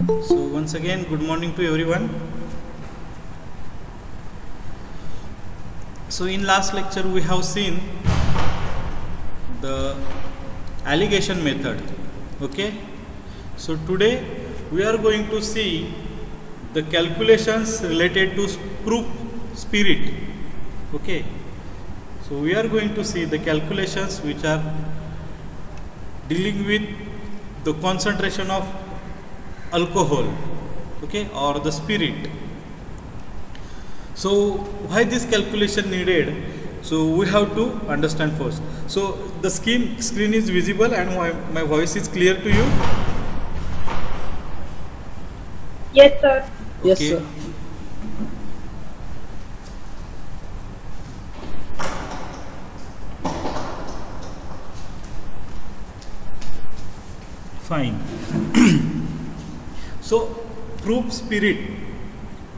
So once again, good morning to everyone. So in last lecture we have seen the allegation method. Okay. So today we are going to see the calculations related to proof spirit. Okay. So we are going to see the calculations which are dealing with the concentration of alcohol, okay, or the spirit. So why this calculation needed? So we have to understand first. So the screen is visible and my voice is clear to you? Yes, sir. Yes, Okay. sir. Fine. So proof spirit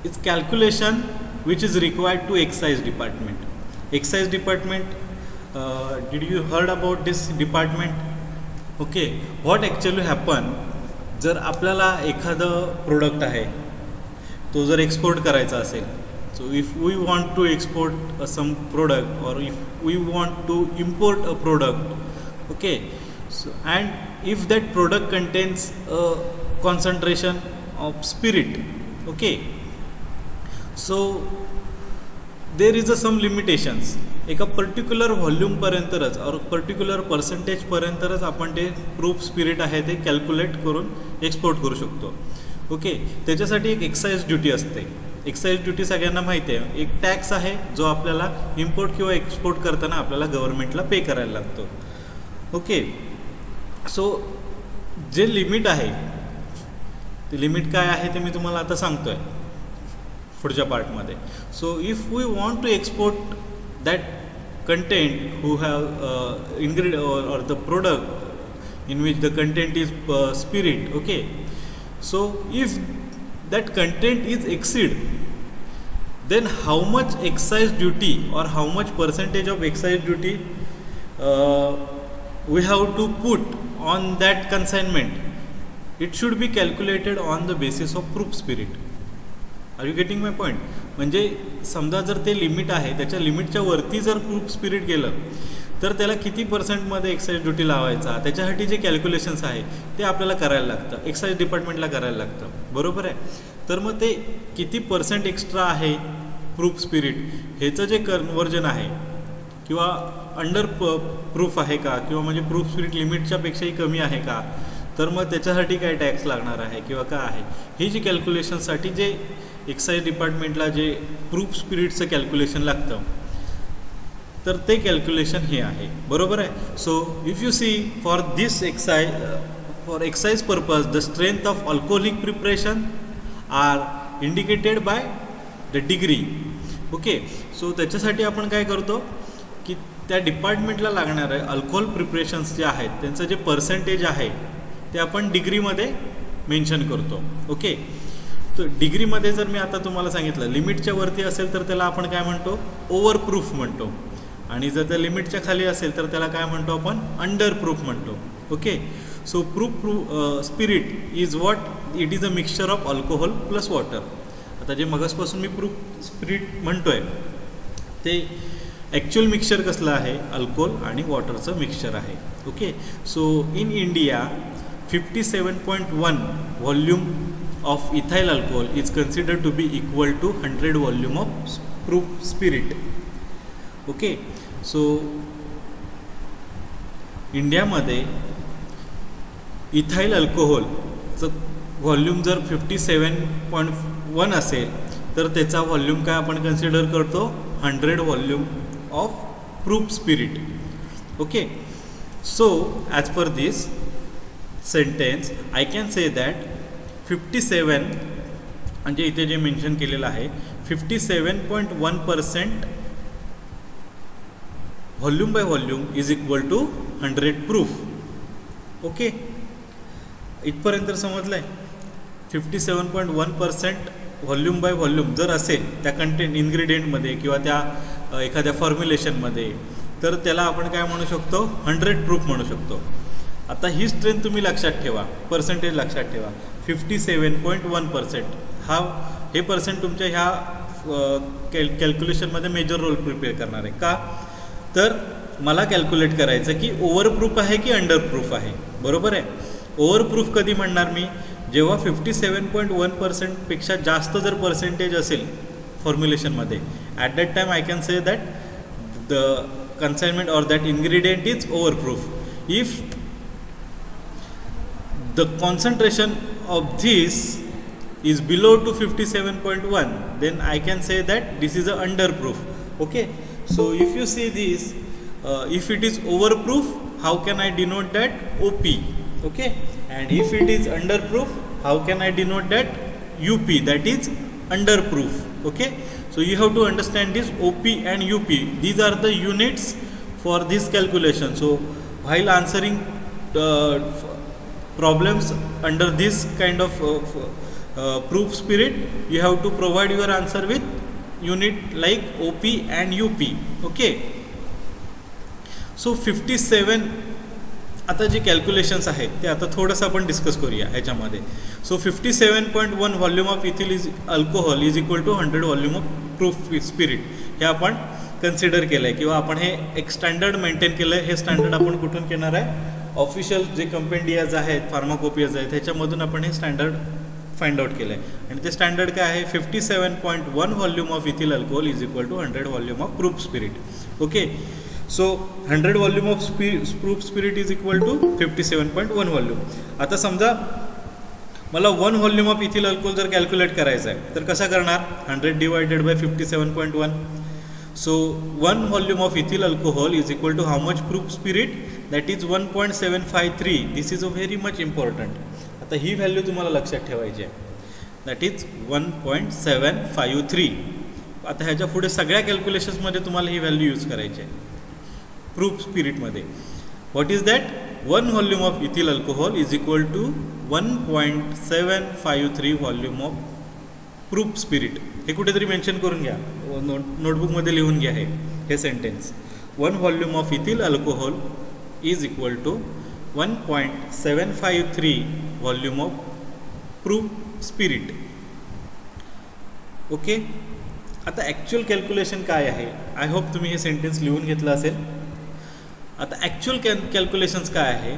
is calculation which is required to excise department. Excise department, did you heard about this department? Okay, what actually happen, जर आपल्याला एखादं product आहे तो जर export करायचा असेल, so if we want to export some product or if we want to import a product, okay, so and if that product contains a concentration of spirit, okay, so there is some limitations. एका particular व्हॉल्यूमपर्यंतच और particular पर्सेंटेजपर्यंतच आपण ते proof spirit आहे ते calculate करून export करू शकतो. Okay, त्याच्यासाठी एक एक्साईज ड्युटी असते. एक्साईज ड्युटी सगळ्यांना माहिती आहे, एक टॅक्स आहे जो आपल्याला इम्पोर्ट किंवा एक्सपोर्ट करताना आपल्याला गव्हर्नमेंटला पे करायला लागतो. ओके, सो जे लिमिट आहे ते लिमिट काय आहे ते मी तुम्हाला आता सांगतो आहे पुढच्या पार्टमध्ये. So if we want to export that content who have ingredient or the product in which the content is spirit, okay, so if that content is exceed, then how much excise duty or how much percentage of excise duty we have to put on that consignment, it should be calculated on the basis of proof spirit. Are you getting my point? म्हणजे समजा जर ते limit आहे त्याच्या लिमिटच्या वरती जर proof spirit गेलं तर त्याला किती पर्सेंटमध्ये एक्साईज ड्युटी लावायचा, त्याच्यासाठी जे कॅल्क्युलेशन्स आहे ते आपल्याला करायला लागतं, एक्साईज डिपार्टमेंटला करायला लागतं, बरोबर आहे. तर मग ते किती पर्सेंट एक्स्ट्रा आहे प्रूफ स्पिरिट ह्याचं जे कन्वर्जन आहे किंवा अंडर प्रूफ आहे का किंवा म्हणजे प्रूफ स्पिरिट लिमिटच्या पेक्षाही कमी आहे का, तर मग त्याच्यासाठी काय टॅक्स लागणार आहे किंवा काय आहे, ही जी कॅल्क्युलेशनसाठी जे एक्साईज डिपार्टमेंटला जे प्रूफ स्पिरिटचं कॅल्क्युलेशन लागतं तर ते कॅल्क्युलेशन हे आहे, बरोबर आहे. So if you see for this excise purpose the strength of alcoholic preparation are indicated by the degree. Okay, so त्याच्यासाठी आपण काय करतो की त्या डिपार्टमेंटला लागणारे अल्कोहोल प्रिपरेशन्स जे आहेत त्यांचं जे पर्सेंटेज आहे ते आपण डिग्रीमध्ये मेन्शन करतो. ओके, तर डिग्रीमध्ये जर मी आता तुम्हाला सांगितलं लिमिटच्या वरती असेल तर त्याला आपण काय म्हणतो, ओव्हर प्रूफ म्हणतो, आणि जर त्या लिमिटच्या खाली असेल तर त्याला काय म्हणतो आपण, अंडर प्रूफ म्हणतो. Okay, so proof spirit is what it is a mixture of alcohol plus water. आता जे मगासपासून मी प्रूफ स्पिरिट म्हणतो आहे ते ॲक्च्युअल मिक्सचर कसलं आहे, अल्कोहोल आणि वॉटरचं मिक्सचर आहे. Okay, so in India 57.1 volume of ethyl alcohol is considered to be equal to 100 volume of proof spirit. Okay, so इंडियामध्ये इथाइल अल्कोहोलचं व्हॉल्यूम जर 57.1 असेल तर त्याचा व्हॉल्यूम काय आपण कन्सिडर करतो, 100 volume of proof spirit. Okay, so as per this sentence I can say that 57 म्हणजे इथे जे मेन्शन केलेलं आहे 57.1% volume by volume is equal to 100 proof. Okay, इथपर्यंत समजलं आहे. 57.1% व्हॉल्यूम बाय व्हॉल्यूम जर असेल त्या कंटेंट इन्ग्रेडियंटमध्ये किंवा त्या एखाद्या फॉर्म्युलेशनमध्ये तर त्याला आपण काय म्हणू शकतो, 100 प्रूफ म्हणू शकतो. आता ही स्ट्रेंथ तुम्ही लक्षात ठेवा, पर्सेंटेज लक्षात ठेवा. 57.1%. हे पर्सेंट तुमच्या ह्या कॅल्क्युलेशनमध्ये मेजर रोल प्रिपेअर करणार आहे. का तर मला कॅल्क्युलेट करायचं की ओव्हरप्रूफ आहे की अंडरप्रूफ आहे. बरोबर आहे. ओव्हरप्रूफ कधी म्हणणार मी, जेव्हा 57.1%पेक्षा जास्त जर पर्सेंटेज असेल फॉर्म्युलेशनमध्ये, at that time I can say that the consignment or that ingredient is overproof. If the concentration of this is below to 57.1, then I can say that this is a underproof. Okay, so if you see this, if it is overproof, how can I denote that? OP. Okay, and if it is underproof, how can I denote that? UP, that is underproof. Okay, so you have to understand this OP and UP, these are the units for this calculation. So while answering problems under this kind of proof spirit, you have to provide your answer with unit like OP and UP. Okay, so 57 आता जे calculations आहेत ते आता थोडंसं आपण discuss करूया ह्याच्यामध्ये. So 57.1 volume of ethyl alcohol is equal to 100 volume of proof spirit, हे आपण कन्सिडर केलं आहे किंवा आपण हे एक स्टँडर्ड मेंटेन केलं आहे. हे स्टँडर्ड आपण कुठून घेणार आहे? ऑफिशियल जे कंपेंडियाज आहेत, फार्माकोपियाज आहेत, ह्याच्यामधून आपण हे स्टँडर्ड फाइंड आउट केलं आहे. आणि ते स्टँडर्ड काय आहे? 57.1 volume of ethyl alcohol is equal to 100 volume of proof spirit. Okay, so 100 volume of proof spirit is equal to 57.1 volume. आता समजा मला 1 व्हॉल्यूम ऑफ इथिल अल्कोहोल जर कॅल्क्युलेट करायचं आहे तर कसा करणार? 100 divided by 57.1. So 1 volume of ethyl alcohol is equal to how much proof spirit? That is 1.753. This is a very much important. आता ही व्हॅल्यू तुम्हाला लक्षात ठेवायची आहे. That is 1.753. आता ह्याच्या पुढे सगळ्या कॅल्क्युलेशन्समध्ये तुम्हाला ही व्हॅल्यू यूज करायची आहे प्रूफ स्पिरिटमध्ये. What is that? 1 volume of ethyl alcohol is equal to 1.753 volume of proof spirit. हे कुठेतरी मेन्शन करून घ्या, नोटबुकमध्ये लिहून घ्या हे sentence. 1 volume of ethyl alcohol is equal to 1.753 volume of proof spirit. Okay, आता ॲक्च्युअल कॅल्क्युलेशन काय आहे? आय होप तुम्ही हे सेंटेन्स लिहून घेतलं असेल. आता ॲक्च्युअल कॅल्क्युलेशन्स काय आहे?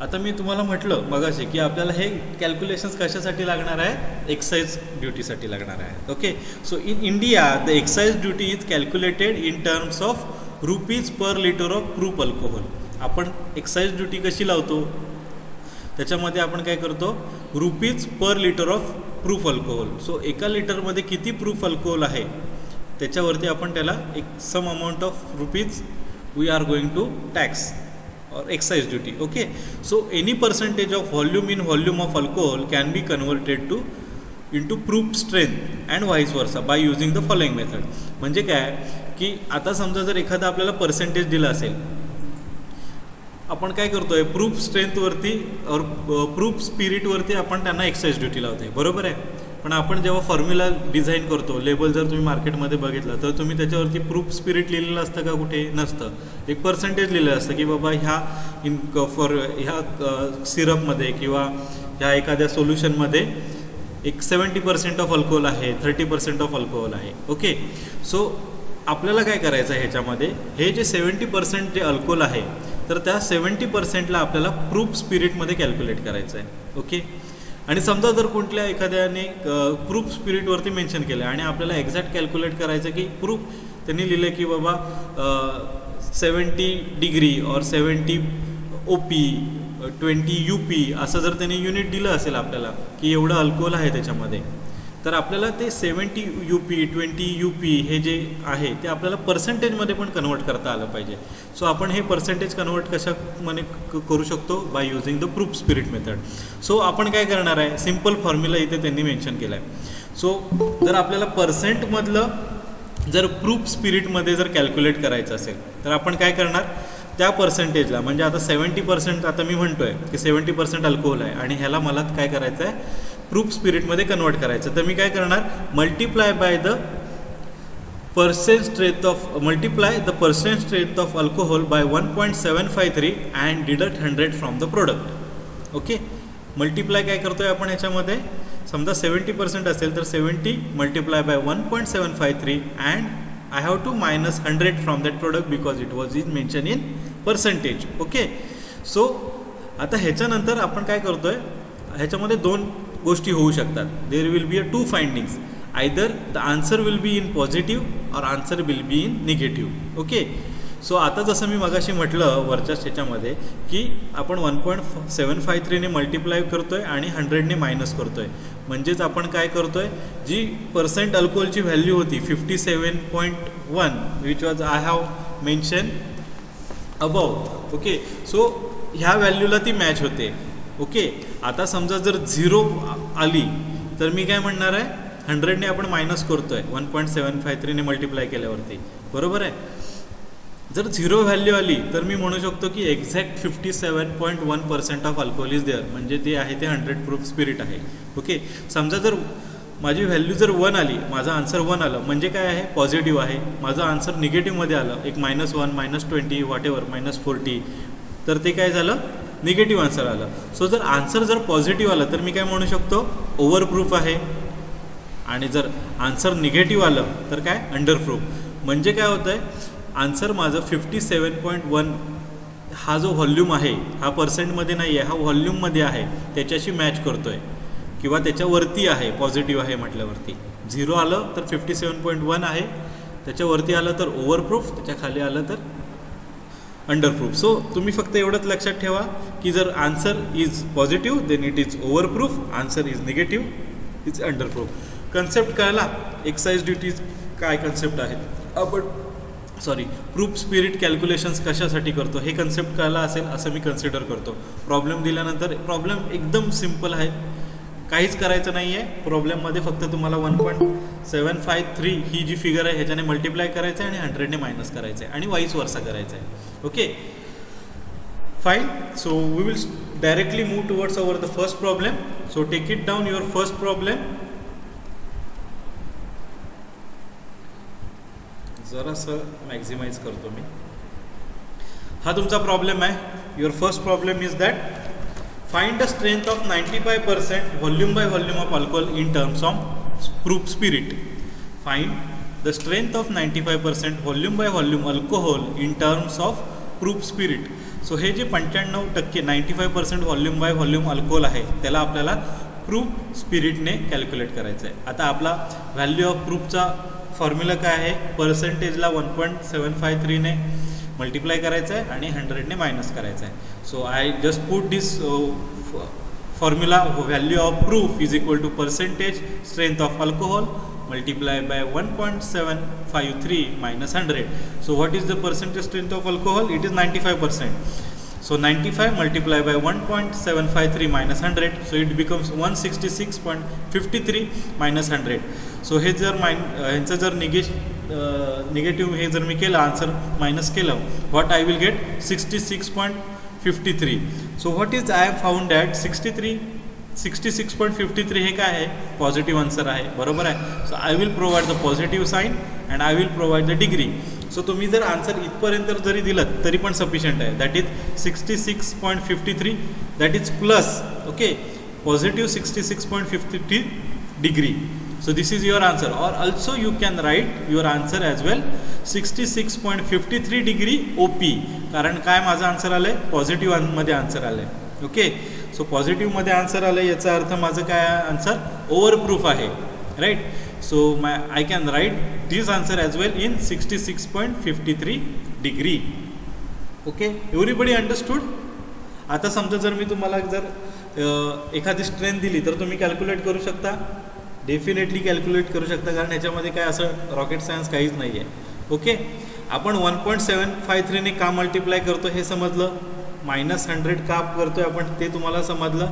आता मी तुम्हाला म्हटलं मगाशी की आपल्याला हे कॅल्क्युलेशन्स कशासाठी लागणार आहे? एक्साईज ड्युटीसाठी लागणार आहे. Okay, so in India the excise duty is calculated in terms of rupees per litre of proof alcohol. आपण एक्साईज ड्युटी कशी लावतो? त्याच्यामध्ये आपण काय करतो? Rupees per litre of proof alcohol. So एका लिटरमध्ये किती प्रूफ अल्कोहोल आहे त्याच्यावरती आपण त्याला एक some amount of rupees we are going to tax or excise duty. Okay, so any percentage of volume in volume of alcohol can be converted into proof strength and vice versa by using the following method. म्हणजे काय की आता समजा जर एखादा आपल्याला percentage दिला असेल, आपण काय करतोय? प्रूफ स्ट्रेंथवरती और प्रूफ स्पिरिटवरती आपण त्यांना एक्साईज ड्युटी लावतोय. बरोबर आहे. पण आपण जेव्हा फॉर्म्युला डिझाईन करतो, लेबल जर तुम्ही मार्केटमध्ये बघितलं तर तुम्ही त्याच्यावरती प्रूफ स्पिरिट लिहिलेलं असतं का? कुठे नसतं. एक पर्सेंटेज लिहिलं असतं की बाबा ह्या ह्या सिरपमध्ये किंवा ह्या एखाद्या सोल्युशनमध्ये एक 70% ऑफ अल्कोहोल आहे, 30% ऑफ अल्कोहोल आहे. ओके, सो आपल्याला काय करायचं आहे ह्याच्यामध्ये? हे जे 70% जे अल्कोहोल आहे तर त्या 70%ला आपल्याला प्रूफ स्पिरिटमध्ये कॅल्क्युलेट करायचं आहे. ओके, आणि समजा जर कुठल्या एखाद्याने प्रूफ स्पिरिटवरती मेन्शन केलं आणि आपल्याला एक्झॅक्ट कॅल्क्युलेट करायचं की प्रूफ त्यांनी लिहिलं की बाबा 70 डिग्री और 70 OP 20 UP असं जर त्यांनी युनिट दिलं असेल आपल्याला की एवढं अल्कोहोल आहे त्याच्यामध्ये, तर आपल्याला ते 70 UP 20 UP हे जे आहे ते आपल्याला पर्सेंटेजमध्ये पण कन्वर्ट करता आलं पाहिजे. सो आपण हे पर्सेंटेज कन्वर्ट कशामध्ये करू शकतो? By using the proof spirit method. So आपण काय करणार आहे? सिम्पल फॉर्म्युला इथे त्यांनी मेन्शन केला आहे. सो जर आपल्याला पर्सेंटमधलं जर प्रूफ स्पिरिटमध्ये जर कॅल्क्युलेट करायचं असेल तर आपण काय करणार? त्या पर्सेंटेजला, म्हणजे आता 70% आता मी म्हणतोय की 70% अल्कोहोल आहे आणि ह्याला मला काय करायचं आहे? प्रूफ स्पिरिटमध्ये कन्वर्ट करायचं. तर मी काय करणार? Multiply by the percent strength of alcohol by 1.753 and deduct 100 from the product. Okay, multiply काय करतोय आपण ह्याच्यामध्ये, समजा 70% असेल तर 70 multiply by 1.753 and I have to minus 100 from that product because it was in mention in percentage. Okay, so आता ह्याच्यानंतर आपण काय करतोय, ह्याच्यामध्ये दोन गोष्टी होऊ शकतात. There will be a two findings, either the answer will be in positive और answer will be in negative. Okay, so आता जसं मी मगाशी म्हटलं वरच्या ह्याच्यामध्ये की आपण 1.753ने मल्टिप्लाय करतोय आणि 100ने मायनस करतोय. म्हणजेच आपण काय करतोय, जी पर्सेंट अल्कोहोलची व्हॅल्यू होती 57.1 which was I have mention above. Okay, so ह्या व्हॅल्यूला ती मॅच होते. ओके, आता समजा जर 0 आली तर मी काय म्हणणार आहे, 100ने आपण मायनस करतोय 1.753ने मल्टिप्लाय केल्यावरती, बरोबर आहे. जर 0 व्हॅल्यू आली तर मी म्हणू शकतो की exact 57.1% of alcohol is there, म्हणजे ते आहे ते 100 प्रूफ स्पिरिट आहे. ओके, समजा जर माझी व्हॅल्यू जर 1 आली, माझा आन्सर 1 आलं म्हणजे काय आहे, पॉझिटिव्ह आहे. माझं आन्सर निगेटिव्हमध्ये आलं, एक -1 -20 वॉटेवर -40, तर ते काय झालं, निगेटिव्ह आन्सर आलं. सो जर आन्सर जर पॉझिटिव्ह आलं तर मी काय म्हणू शकतो, ओव्हरप्रूफ आहे. आणि जर आन्सर निगेटिव्ह आलं तर काय, अंडरप्रूफ. म्हणजे काय होतं आहे, आन्सर माझं 57.1 हा जो व्हॉल्यूम आहे हा पर्सेंटमध्ये नाही आहे, हा व्हॉल्यूममध्ये आहे, त्याच्याशी मॅच करतो आहे किंवा त्याच्यावरती आहे. पॉझिटिव्ह आहे म्हटल्यावरती 0 आलं तर 57.1 आहे, त्याच्यावरती आलं तर ओव्हरप्रूफ, त्याच्या खाली आलं तर अंडरप्रूफ. सो तुम्ही फक्त एवढंच लक्षात ठेवा की जर answer is positive then it is overproof, answer is negative is underproof. Concept कळला, एक्साइज ड्युटीज काय कन्सेप्ट आहेत, आपण प्रूफ स्पिरिट कॅल्क्युलेशन्स कशासाठी करतो हे कन्सेप्ट कळला असेल असं मी कन्सिडर करतो. प्रॉब्लेम दिल्यानंतर प्रॉब्लेम एकदम सिम्पल आहे, काहीच करायचं नाही आहे. प्रॉब्लेममध्ये फक्त तुम्हाला 1.753 ही जी फिगर आहे ह्याच्याने मल्टिप्लाय करायचं आहे आणि 100ने मायनस करायचं आहे आणि वाईस वर्सा करायचं आहे. Okay, fine. So we will directly move towards our the first problem. So take it down your first problem. जरासं मॅक्झिमाइज करतो मी. हा तुमचा प्रॉब्लेम आहे. Your first problem is that find the strength of 95% volume by volume of alcohol in terms of proof spirit. Find the strength of 95% volume by volume alcohol in terms of proof spirit. So हे जे 95% 95% volume by volume alcohol आहे त्याला आपल्याला proof स्पिरिटने calculate करायचं आहे. आता आपला value of प्रूफचा formula काय आहे, पर्सेंटेजला 1.753ने मल्टिप्लाय करायचं आहे आणि 100ने मायनस करायचं आहे. So I just put this formula, value of proof is equal to percentage strength of alcohol multiply by 1.753 minus 100. So what is the percentage strength of alcohol? It is 95%. So 95 multiplied by 1.753 minus 100, so it becomes 166.53 minus 100. So हे जर ह्यांचं जर negative हे जर मी केलं answer minus केलं, what I will get 66.53. So what is I found that 66.53 हे काय आहे, पॉझिटिव्ह आन्सर आहे, बरोबर आहे. So I will provide the positive sign and I will provide the degree. So तुम्ही जर आन्सर इथपर्यंत जरी दिलं तरी पण सफिशियंट आहे. That is 66.53, that is plus okay positive 66.53 degree. So this is your answer, or also you can write your answer as well 66.53 degree OP. कारण काय माझं आन्सर आलं आहे, पॉझिटिव्ह मध्ये आन्सर आलं आहे. ओके, सो पॉझिटिव्हमध्ये आन्सर आलं याचा अर्थ माझं काय आन्सर ओव्हरप्रूफ आहे, right. So I can write this answer as well in 66.53 degree. Okay, everybody understood. आता समजा जर मी तुम्हाला जर एखादी स्ट्रेंथ दिली तर तुम्ही कॅल्क्युलेट करू शकता, डेफिनेटली कॅल्क्युलेट करू शकता, कारण ह्याच्यामध्ये काय असं रॉकेट सायन्स काहीच नाही आहे. ओके, आपण 1.753ने का मल्टिप्लाय करतो हे समजलं, -100 का करतोय आपण ते तुम्हाला समजलं.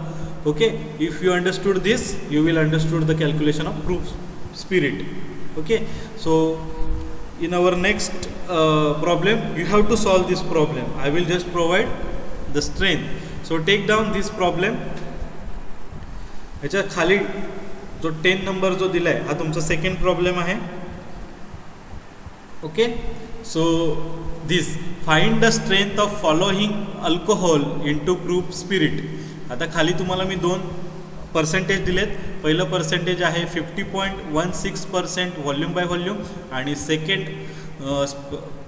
Okay, if you understood this you will understood the calculation of proof spirit. Okay, so in our next problem you have to solve this problem. I will just provide the strength. So take down this problem. ह्याच्या खाली जो 10 number जो दिला आहे हा तुमचा second problem आहे. Okay, so this find the strength of following alcohol into proof spirit. आता खाली तुम्हाला मी 2 पर्सेंटेज दिलेत. पहिलं पर्सेंटेज आहे 50.16% व्हॉल्यूम बाय व्हॉल्यूम आणि सेकंड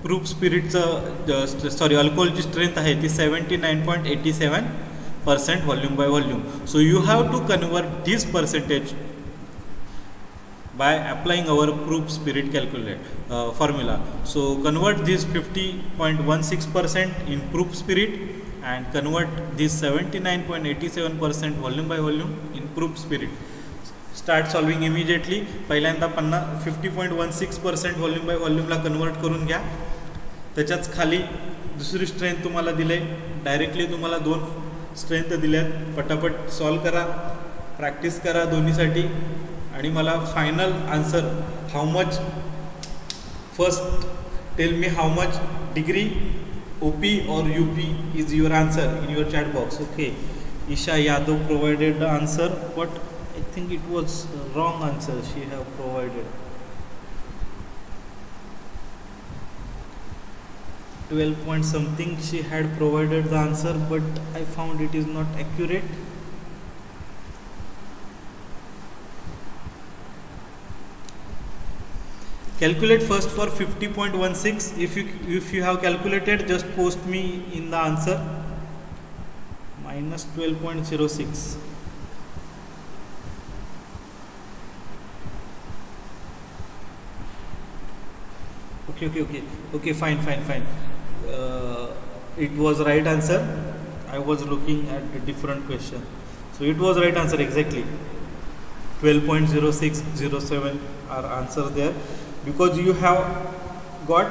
प्रूफ स्पिरिटचं अल्कोहोलची स्ट्रेंथ आहे ती 79.87% volume by volume. So you have to convert this percentage by applying our proof spirit formula. So convert this 50.16% in proof spirit and convert this 79.87% volume by volume in proof spirit. Start solving immediately. पहिल्यांदा 50.16% volume bye व्हॉल्यूमला convert करून घ्या. त्याच्याच खाली दुसरी strength तुम्हाला दिले, directly तुम्हाला 2 strength दिल्यात. पटापट सॉल्व करा, प्रॅक्टिस करा दोन्हीसाठी आणि मला final answer how much, first tell me how much degree OP or UP is your answer in your chat box. Okay, Isha Yadav provided the answer, but I think it was wrong answer she have provided. 12 point something she had provided the answer, but I found it is not accurate. Calculate first for 50.16. If you have calculated, just post me in the answer. Minus 12.06. Okay, fine. It was right answer. I was looking at a different question. So it was right answer exactly. 12.0607 are answer there. Because you have got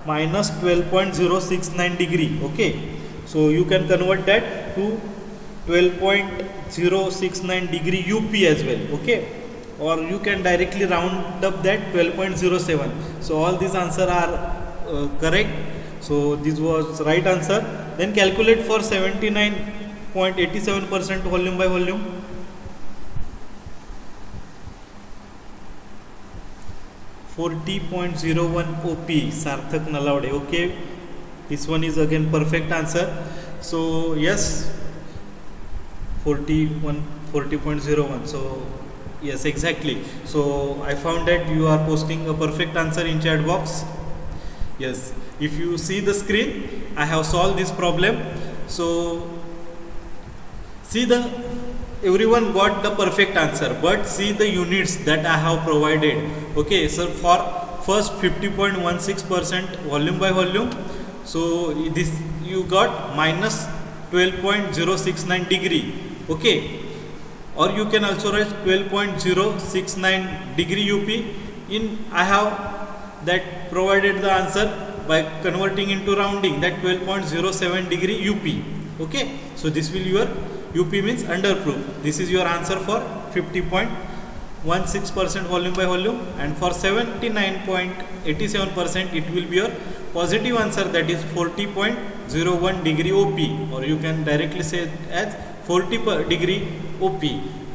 minus 12.069 degree. Okay, so you can convert that to 12.069 degree UP as well. Okay, or you can directly round up that 12.07. So all these answers are correct. So this was right answer. Then calculate for 79.87% volume by volume. 40.01 OP, Sarthak Nalawade. Okay, this one is again perfect answer. So yes, 40.01. So yes, exactly. So I found that you are posting a perfect answer in chat box. Yes, if you see the screen, I have solved this problem. So see, everyone got the perfect answer, but see the units that I have provided. Okay, so for first 50.16% volume by volume, so this you got minus 12.069 degree. Okay, or you can also write 12.069 degree UP. I have that provided the answer by converting into rounding, that 12.07 degree UP. Okay, so this will your UP means under proof. This is your answer for 50.16% volume by volume, and for 79.87% it will be your positive answer, that is 40.01 degree OP, or you can directly say it as 40 degree OP.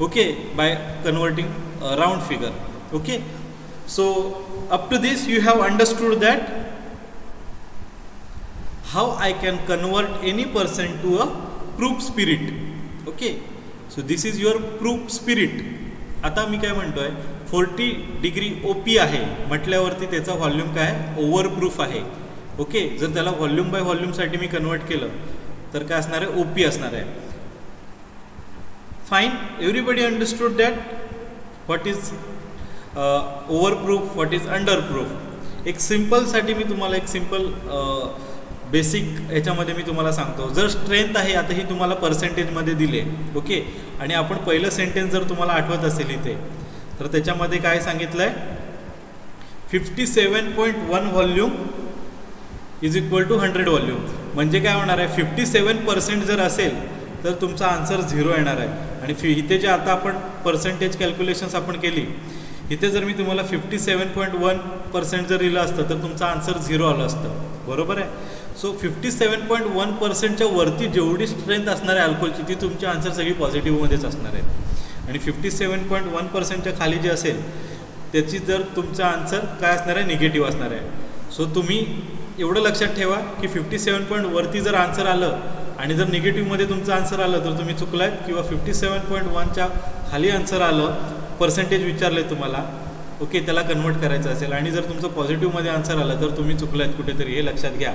Okay, by converting a round figure. Okay, so up to this you have understood that how I can convert any person to a proof spirit. Okay, so this is your proof spirit. आता मी काय म्हणतोय, 40 degree OP आहे म्हटल्यावरती त्याचा volume काय over proof आहे. Okay, जर त्याला व्हॉल्यूम बाय व्हॉल्यूमसाठी मी कन्वर्ट केलं तर काय असणार आहे, OP असणार आहे. Fine, everybody understood that what is over proof, what is under proof. एक सिम्पलसाठी मी तुम्हाला एक सिम्पल बेसिक याच्यामध्ये मी तुम्हाला सांगतो. जर स्ट्रेंथ आहे, आता ही तुम्हाला पर्सेंटेजमध्ये दिले. ओके, आणि आपण पहिलं सेंटेन्स जर तुम्हाला आठवत असेल इथे, तर त्याच्यामध्ये काय सांगितलं आहे, 57.1 volume is equal to 100 volume. म्हणजे काय होणार आहे, 57% जर असेल तर तुमचा आन्सर 0 येणार आहे. आणि इथे जे आता आपण पर्सेंटेज कॅल्क्युलेशन्स आपण केली, इथे जर मी तुम्हाला 57.1% जर दिलं असतं तर तुमचा आन्सर 0 आलं असतं. बरोबर आहे. सो 57.1%च्या वरती जेवढी स्ट्रेंथ असणार आहे अल्कोहोलची, ती तुमची आन्सर सगळी पॉझिटिव्हमध्येच असणार आहे. आणि 57.1%च्या खाली जे असेल त्याची जर तुमचा आन्सर काय असणार आहे, निगेटिव्ह असणार आहे. सो तुम्ही एवढं लक्षात ठेवा की 57 पॉईंट वरती जर आन्सर आलं आणि जर निगेटिव्हमध्ये तुमचं आन्सर आलं तर तुम्ही चुकलात, किंवा 57.1च्या खाली आन्सर आलं, पर्सेंटेज विचारले तुम्हाला, ओके, त्याला कन्वर्ट करायचं असेल, आणि जर तुमचं पॉझिटिव्हमध्ये आन्सर आलं तर तुम्ही चुकलात कुठेतरी, हे लक्षात घ्या.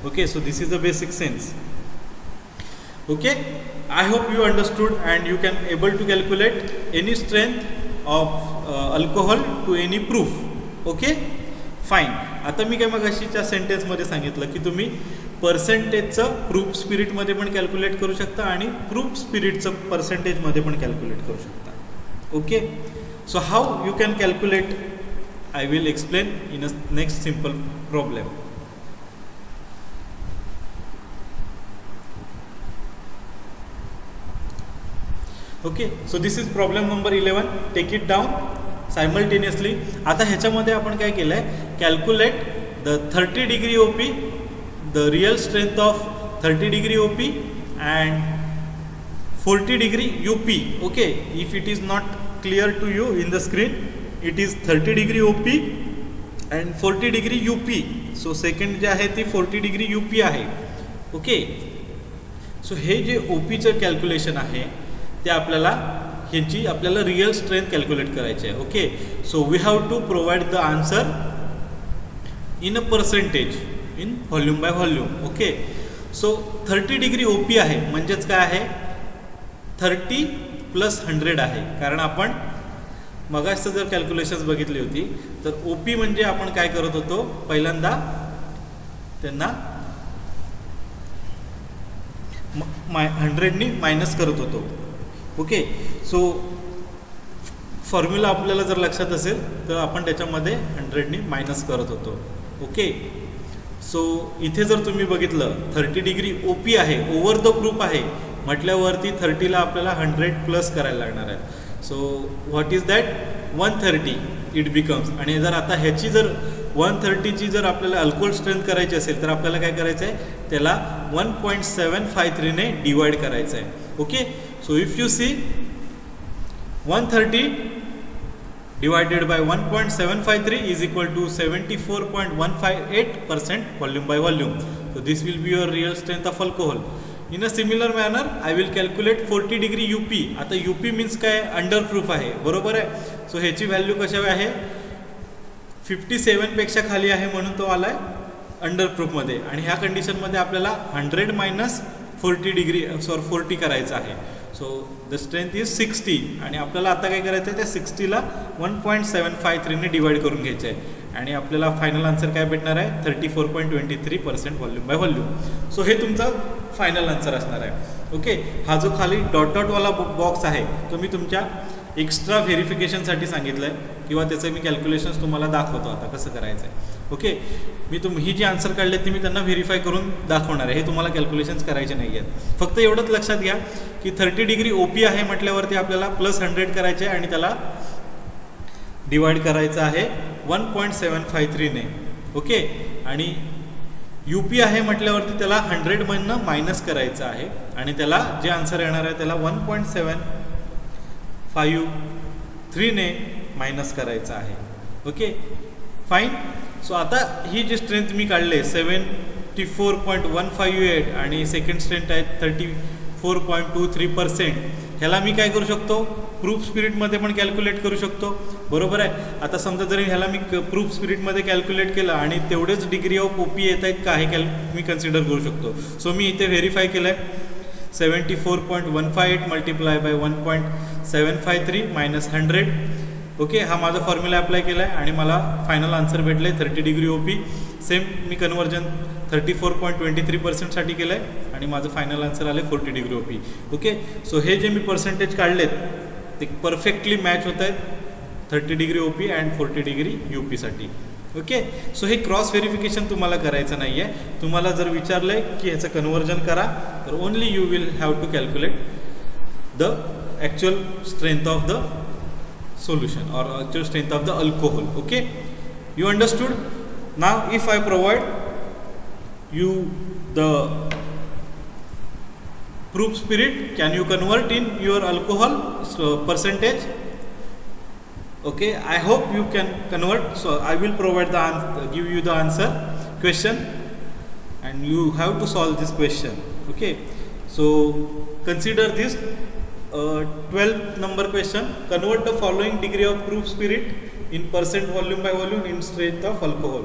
Okay, so this is the basic sense. Okay, I hope you understood and you can able to calculate any strength of alcohol to any proof. Okay, fine. आता मी काय मगाशीच्या सेंटेन्समध्ये सांगितलं की तुम्ही पर्सेंटेजचं प्रूफ स्पिरिटमध्ये पण कॅल्क्युलेट करू शकता आणि प्रूफ स्पिरिटचं पर्सेंटेजमध्ये पण कॅल्क्युलेट करू शकता. Okay, so how you can calculate I will explain in a next simple problem. Okay, so this is problem number 11. Take it down simultaneously. आता ह्याच्यामध्ये आपण काय केलं आहे, calculate the 30 degree OP, the real strength of 30 degree OP and 40 degree UP. Okay, if it is not clear to you in the screen, it is 30 degree OP and 40 degree UP. So second जे आहे ती 40 degree UP आहे. Okay, so हे जे OPचं calculation आहे ते आपल्याला real strength calculate करायचे आहे. Okay, so we have to provide the answer in a percentage, in volume by volume. Okay, so 30 degree OP आहे म्हणजेच काय आहे, 30 + 100 आहे. कारण आपण मगाचं जर कॅल्क्युलेशन्स बघितली होती तर OP म्हणजे आपण काय करत होतो, पहिल्यांदा त्यांना 100नी मायनस करत होतो. ओके, सो फॉर्म्युला आपल्याला जर लक्षात असेल तर आपण त्याच्यामध्ये 100नी मायनस करत होतो. ओके, सो इथे जर तुम्ही बघितलं 30 डिग्री OP आहे, ओव्हर द प्रूफ आहे म्हटल्यावरती 30ला आपल्याला 100+ करायला लागणार आहे. So what is that, 130 it becomes. आणि जर आता ह्याची जर 130ची जर आपल्याला अल्कोहोल स्ट्रेंथ करायची असेल तर आपल्याला काय करायचं आहे, त्याला 1.753ने डिवाइड करायचं आहे. Okay, so if you see 130 divided by 1.753 is equal to 74.158% volume by volume. So this will be your real strength of alcohol. In a similar manner I will calculate 40 degree UP. आता UP means काय, under proof आहे, बरोबर आहे. So ह्याची value कशा आहे, 57 पेक्षा खाली आहे म्हणून तो आलाय अंडर प्रूफमध्ये. आणि ह्या कंडिशनमध्ये आपल्याला 100 - 40 डिग्री 40 करायचं आहे. सो द स्ट्रेंथ इज 60 आणि आपल्याला आता काय करायचं आहे, त्या 60ला 1.753ने डिवाइड करून घ्यायचं आहे आणि आपल्याला फायनल आन्सर काय भेटणार आहे, 34.23% व्हॉल्यूम बाय व्हॉल्यूम. सो हे तुमचा फायनल आन्सर असणार आहे. ओके, हा जो खाली डॉट डॉटवाला बॉक्स आहे तो मी तुमच्या एक्स्ट्रा व्हेरिफिकेशनसाठी सांगितलं आहे, किंवा त्याचं मी कॅल्क्युलेशन्स तुम्हाला दाखवतो आता कसं करायचं आहे. ओके, मी ही जी आन्सर काढले ती मी त्यांना व्हेरीफाय करून दाखवणार आहे. हे तुम्हाला कॅल्क्युलेशन्स करायचे नाही आहेत. फक्त एवढंच लक्षात घ्या की 30 डिग्री OP आहे म्हटल्यावरती आपल्याला +100 करायचे आहे आणि त्याला डिवाइड करायचं आहे 1.753ने. ओके, आणि UP आहे म्हटल्यावरती त्याला 100मधनं मायनस करायचं आहे आणि त्याला जे आन्सर येणार आहे त्याला 1.753ने मायनस करायचं आहे. Okay, fine. सो आता ही जी स्ट्रेंथ मी काढले 74.158 आणि सेकंड स्ट्रेंथ आहे 34.23%. ह्याला मी काय करू शकतो, प्रूफ स्पिरिटमध्ये पण कॅल्क्युलेट करू शकतो, बरोबर आहे. आता समजा जरी ह्याला मी प्रूफ स्पिरिटमध्ये कॅल्क्युलेट केलं आणि तेवढेच डिग्री ऑफ OP येत आहेत का हे मी कन्सिडर करू शकतो. सो मी इथे व्हेरीफाय केलं आहे 74.158 मल्टिप्लाय बाय 1.753 - 100. ओके, हा माझा फॉर्म्युला अप्लाय केला आहे आणि मला फायनल आन्सर भेटलं आहे 30 डिग्री OP. सेम मी कन्वर्जन 34.23%साठी केलं आहे आणि माझं फायनल आन्सर आलं 40 डिग्री OP. ओके, सो हे जे मी पर्सेंटेज काढलेत ते परफेक्टली मॅच होत आहेत 30 डिग्री OP अँड 40 डिग्री UPसाठी. ओके, सो हे क्रॉस व्हेरिफिकेशन तुम्हाला करायचं नाही आहे. तुम्हाला जर विचारलं आहे की ह्याचं कन्वर्जन करा तर only you will have to calculate the actual strength of the solution or actual strength of the alcohol. Okay, you understood? Now if I provide you the proof spirit, can you convert in your alcohol percentage? Okay, I hope you can convert. So I will provide the give you the answer question. and you have to solve this question. Okay, so consider this 12th number question. Convert the following degree of proof spirit in percent volume by volume in strength of alcohol.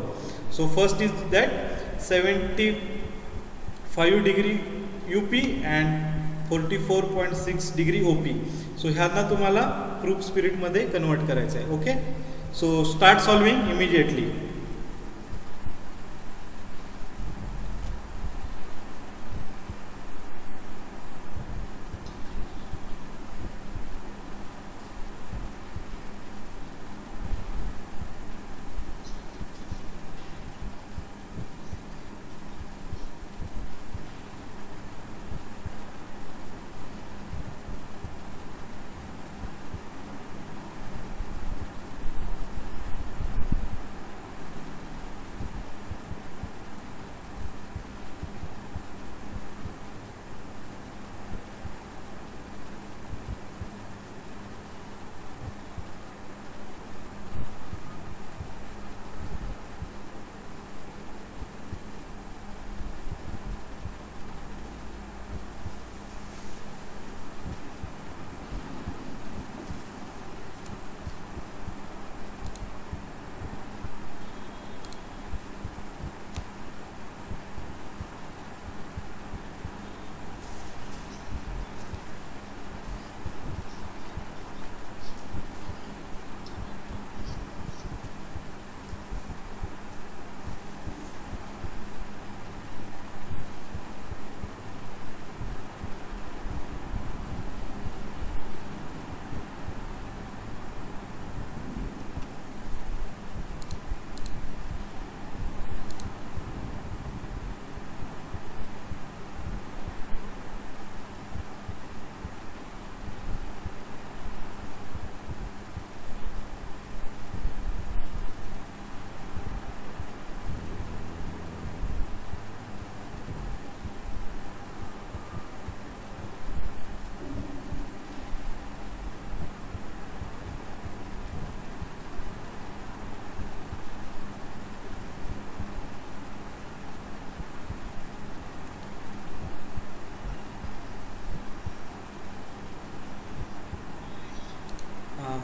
So first is that 75 degree UP and 44.6 degree OP. So ह्यांना तुम्हाला proof spirit मध्ये convert करायचं आहे. Okay, so start solving immediately.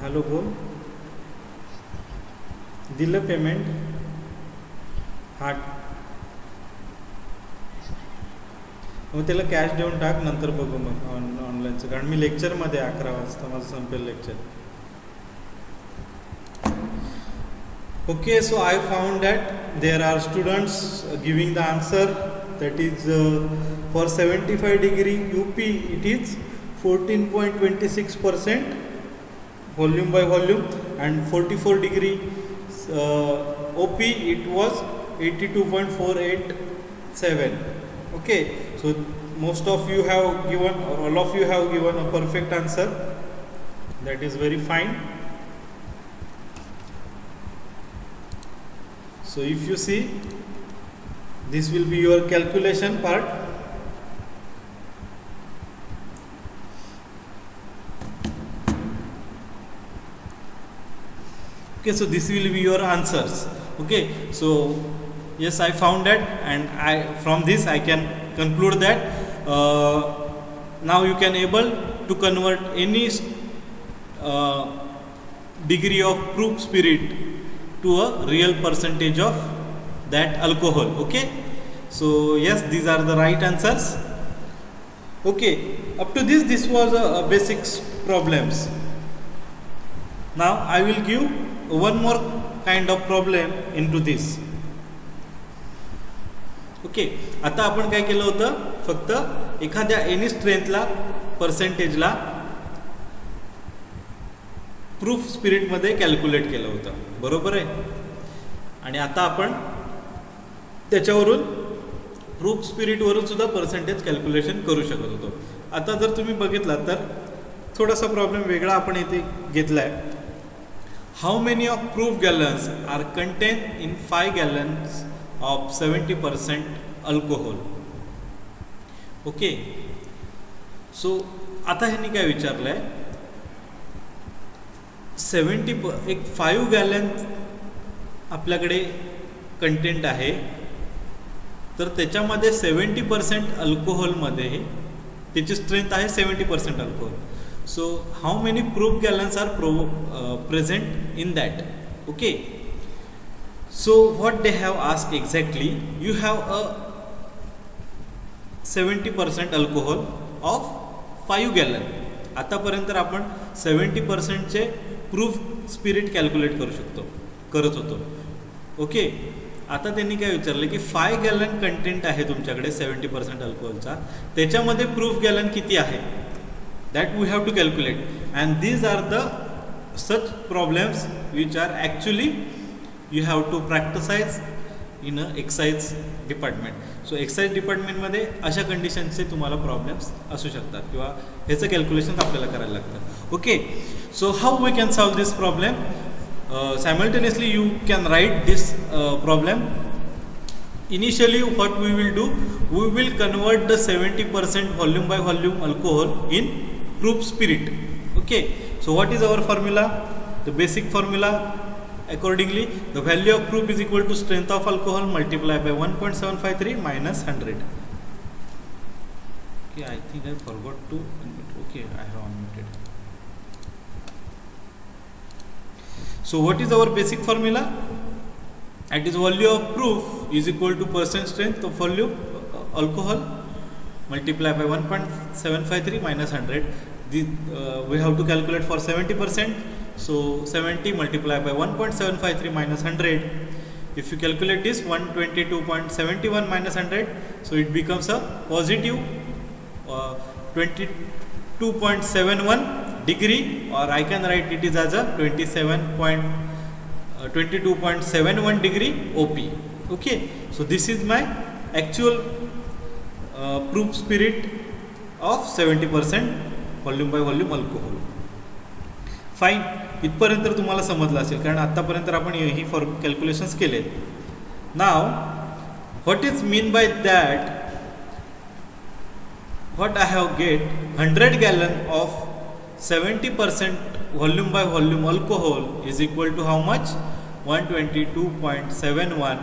Hello, बोल. दिलं payment? हा, मग त्याला कॅश देऊन टाक, नंतर बघू मग ऑनलाईनचं, कारण मी लेक्चरमध्ये 11 वाजता माझं संपेल lecture. Okay, so I found that there are students giving the answer, that is for 75 degree UP it is 14.26% volume by volume, and 44 degree OP it was 82.487. Okay, so most of you have given, or all of you have given a perfect answer. That is very fine. So if you see, this will be your calculation part. Okay, so this will be your answers. Okay, so yes, I found that, and from this I can conclude that now you can able to convert any degree of proof spirit to a real percentage of that alcohol. Okay, so yes, these are the right answers. Okay, up to this was a basics problems. Now I will give one more kind of problem into this. Okay, आता आपण काय केलं होतं, फक्त एखाद्या any स्ट्रेंथला, पर्सेंटेजला proof स्पिरिटमध्ये calculate केलं होतं, बरोबर आहे. आणि आता आपण त्याच्यावरून प्रूफ स्पिरिटवरून सुद्धा पर्सेंटेज कॅल्क्युलेशन करू शकत होतो. आता जर तुम्ही बघितला तर थोडासा प्रॉब्लेम वेगळा आपण इथे घेतला आहे. How many of proof gallons are contain in 5 gallons of 70% alcohol. Okay, so आता ह्यांनी काय विचारलं आहे, एक 5 gallon आपल्याकडे कंटेंट आहे तर त्याच्यामध्ये 70% अल्कोहोलमध्ये त्याची स्ट्रेंथ आहे 70% alcohol. So how many proof gallons are present in that. Okay, so what they have ask exactly, you have a 70% alcohol of 5 gallon. आतापर्यंत आपण 70%चे प्रूफ स्पिरिट कॅल्क्युलेट करत होतो. ओके, आता त्यांनी काय विचारलं की 5 गॅलन कंटेंट आहे तुमच्याकडे 70% अल्कोहोलचा, त्याच्यामध्ये प्रूफ गॅलन किती आहे, that we have to calculate. And these are the such problems which are actually you have to practise in a excise department. So excise डिपार्टमेंटमध्ये अशा कंडिशनचे तुम्हाला प्रॉब्लेम्स असू शकतात किंवा ह्याचं कॅल्क्युलेशन आपल्याला करायला लागतं. Okay, so how we can solve this problem. Simultaneously you can write this problem. Initially what we will do, we will convert the 70% volume by volume alcohol in proof spirit. Okay, so what is our formula? The basic formula accordingly, the value of proof is equal to strength of alcohol multiplied by 1.753 minus 100. Okay, I think I forgot to unmute. Okay, I have unmuted. So what is our basic formula? It is volume of proof is equal to percent strength of volume alcohol multiplied by 1.753 minus 100. We have to calculate for 70%. So 70 multiplied by 1.753 minus 100. If you calculate this 122.71 minus 100, so it becomes a positive 22.71 degree, or I can write it is as a 22.71 degree OP. Okay, so this is my actual proof spirit of 70% volume by volume alcohol. Fine, इथपर्यंत तुम्हाला समजलं असेल कारण आतापर्यंत आपण ही calculations केलेत. नाव what is mean by that, what I have get 100 gallon of 70% volume by volume alcohol is equal to how much, 122.71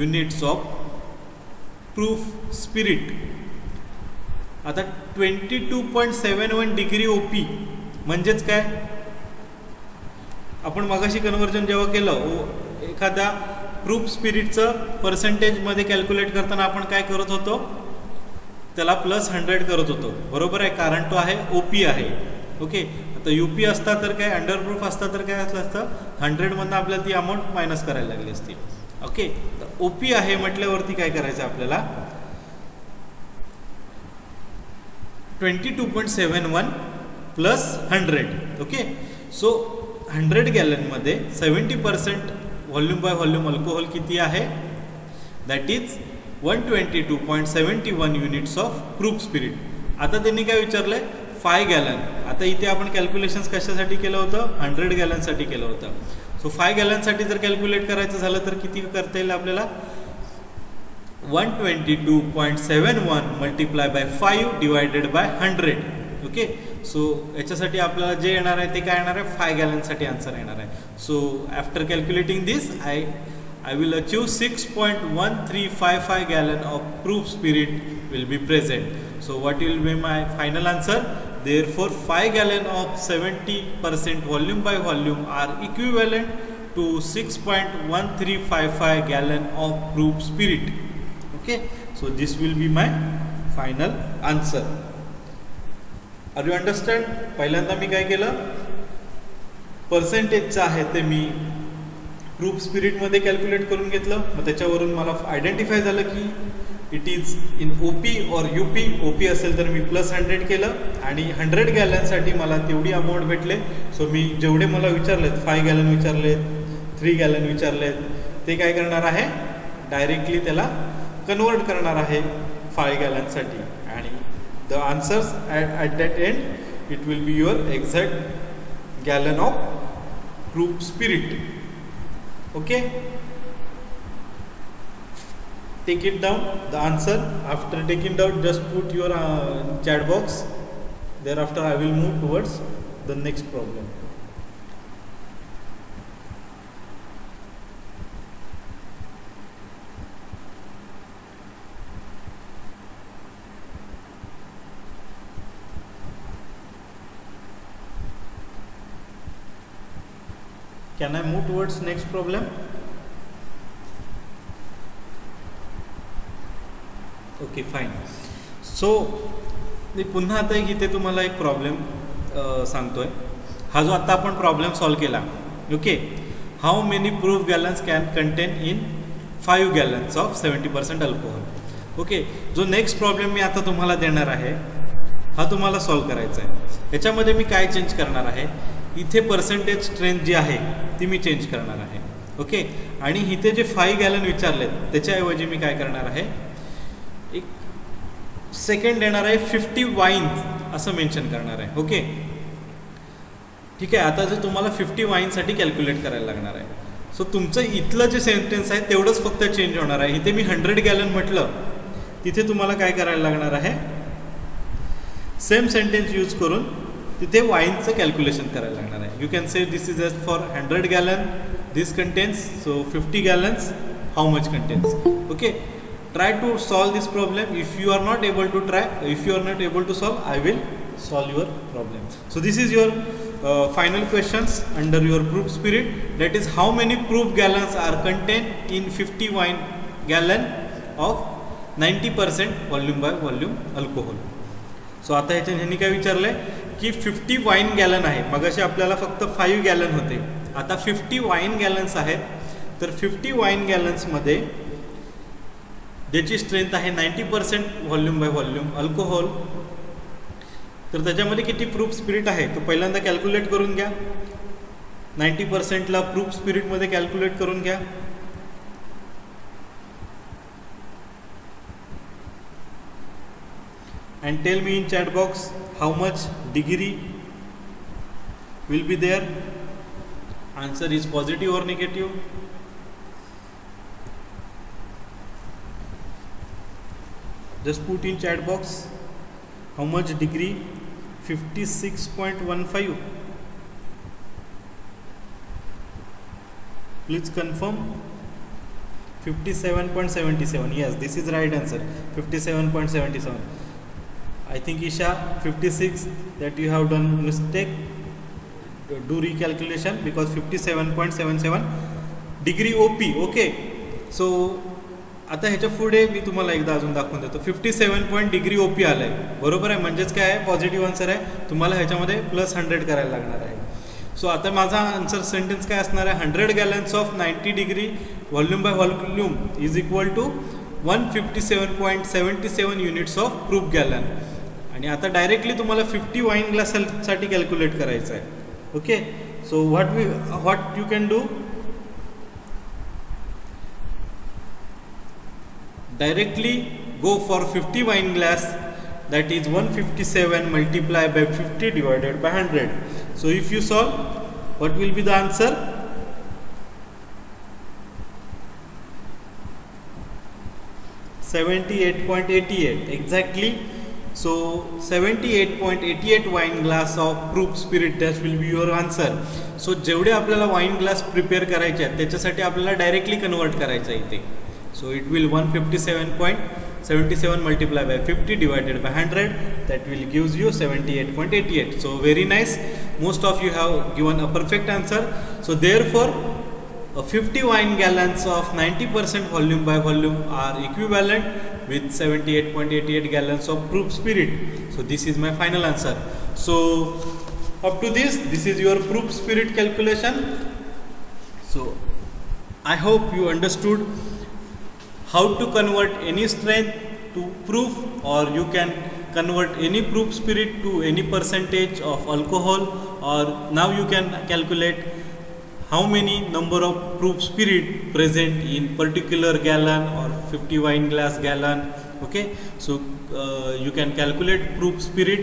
units of proof spirit. आता 22.71 डिग्री OP म्हणजेच काय, आपण मगाशी कन्वर्जन जेव्हा केलं एखाद्या प्रूफ स्पिरिटचं पर्सेंटेजमध्ये कॅल्क्युलेट करताना आपण काय करत होतो, त्याला +100 करत होतो, बरोबर आहे, कारण तो आहे OP आहे. ओके, आता UP असता तर काय, अंडर प्रूफ असता तर काय असलं असतं, 100मधनं आपल्याला ती अमाऊंट मायनस करायला लागली असती. ओके, तर OP आहे म्हटल्यावरती काय करायचं आपल्याला, 22.71 + 100. Okay, so 100 गॅलनमध्ये 70% volume by volume alcohol किती आहे, that is 122.71 units of proof spirit. आता त्यांनी काय विचारलंय, 5 गॅलन. आता इथे आपण कॅल्क्युलेशन्स कशासाठी केलं होतं, 100 गॅलनसाठी केलं होतं. सो 5 गॅलनसाठी जर कॅल्क्युलेट करायचं झालं तर किती करता येईल आपल्याला, 122.71 multiply by 5 divided by 100. Okay, so याच्यासाठी आपल्याला जे येणार आहे ते काय येणार आहे, 5 गॅलनसाठी आन्सर येणार आहे. So after calculating this I will achieve 6.1355 gallon of proof spirit will be present. So what will be my final answer? Therefore 5 gallon of 70% volume by volume are equivalent to 6.1355 gallon of proof spirit. Okay, so this will be my final answer. Are you understand? पहिल्यांदा मी काय केलं, पर्सेंटेजचं आहे ते मी proof स्पिरिटमध्ये calculate करून घेतलं. मग त्याच्यावरून मला आयडेंटिफाय झालं की इट इज इन OP और UP. OP असेल तर मी +100 केलं आणि 100 गॅलनसाठी मला तेवढी अमाऊंट भेटले. सो मी जेवढे मला विचारलेत, 5 गॅलन विचारलेत, 3 गॅलन विचारलेत, ते काय करणार आहे, डायरेक्टली त्याला कन्वर्ट करणार आहे 5 गॅलनसाठी. आणि the answers at that end it will be your exact gallon of proof spirit. Okay, take it down the answer. After taking down, just put your chat box. Thereafter I will move towards the next problem. Can I move towards next problem? Okay, fine. So मी पुन्हा आता एक इथे तुम्हाला एक problem सांगतोय. हा जो आता आपण प्रॉब्लेम सॉल्व केला, okay, how many proof gallons can contain in 5 gallons of 70% alcohol. Okay, जो नेक्स्ट प्रॉब्लेम मी आता तुम्हाला देणार आहे हा तुम्हाला सॉल्व करायचा आहे. याच्यामध्ये मी काय चेंज करणार आहे, इथे पर्सेंटेज स्ट्रेंथ जी आहे ती मी चेंज करणार आहे. ओके, आणि इथे जे 5 गॅलन विचारलेत त्याच्याऐवजी मी काय करणार आहे, एक सेकंड देणार आहे 50 वाईन असं मेन्शन करणार आहे. ओके, ठीक आहे. आता जर तुम्हाला 50 वाईनसाठी कॅल्क्युलेट करायला लागणार आहे. सो तुमचं इथलं जे सेंटेन्स आहे तेवढंच फक्त चेंज होणार आहे. इथे मी 100 गॅलन म्हटलं, तिथे तुम्हाला काय करायला लागणार आहे, सेम सेंटेन्स यूज करून तिथे वाईनचं कॅल्क्युलेशन करायला लागणार आहे. You can say this is just for 100 gallon, this contains, so 50 gallons, how much contains. Okay, try to solve this problem. If you are not able to try, if you are not able to solve, I will solve your problem. So this is your final questions under your proof spirit, that is how many proof gallons are contained in 50 wine gallon of 90% volume by volume alcohol. So आता ह्याने काय विचारलंय की 50 wine gallon आहे. मगाशी आपल्याला फक्त 5 gallon होते, आता 50 वाईन गॅलन्स आहेत. तर 50 वाईन गॅलन्समध्ये ज्याची स्ट्रेंथ आहे 90% व्हॉल्यूम बाय व्हॉल्यूम अल्कोहोल, तर त्याच्यामध्ये किती प्रूफ स्पिरिट आहे तो पहिल्यांदा कॅल्क्युलेट करून घ्या. 90%ला प्रूफ स्पिरिटमध्ये कॅल्क्युलेट करून घ्या. and tell me in chat box how much degree will be there. Answer is positive or negative. Just put in chat box how much degree. 56.15. Please confirm. 57.77. Yes, this is right answer. 57.77. I think Isha 56, that you have done mistake. Do recalculation because 57.77 degree OP. Okay, so आता ह्याच्या पुढे मी तुम्हाला एकदा अजून दाखवून देतो. 57 degree OP आलाय, बरोबर आहे. म्हणजेच काय आहे, पॉझिटिव्ह आन्सर आहे. तुम्हाला ह्याच्यामध्ये +100 करायला लागणार आहे. सो आता माझा आन्सर सेंटेन्स काय असणार आहे, 100 gallons of 90 degree volume by volume is equal to 157.77 units of proof gallon. आणि आता डायरेक्टली तुम्हाला 50 वाईन ग्लाससाठी कॅल्क्युलेट करायचं आहे. Okay, so what you can do, directly go for 50 wine glass, that is 157 multiplied by 50 divided by 100. So if you solve, what will be the answer? 78.88 exactly. So 78.88 wine glass of proof spirit, that will be your answer. So जेवढे आपल्याला wine glass prepare करायचे आहेत त्याच्यासाठी आपल्याला directly convert करायचं आहे इथे. So it will 157.77 multiplied by 50 divided by 100, that will gives you 78.88. So very nice, most of you have given a perfect answer. So therefore 50 wine gallons of 90% volume by volume are equivalent with 78.88 gallons of proof spirit. So this is my final answer. So up to this is your proof spirit calculation. So I hope you understood how to convert any strength to proof, or you can convert any proof spirit to any percentage of alcohol, or now you can calculate how many number of proof spirit present in particular gallon or 50 wine glass gallon. Okay, so you can calculate proof spirit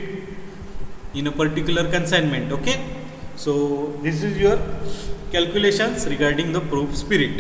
in a particular consignment. Okay, so this is your calculations regarding the proof spirit.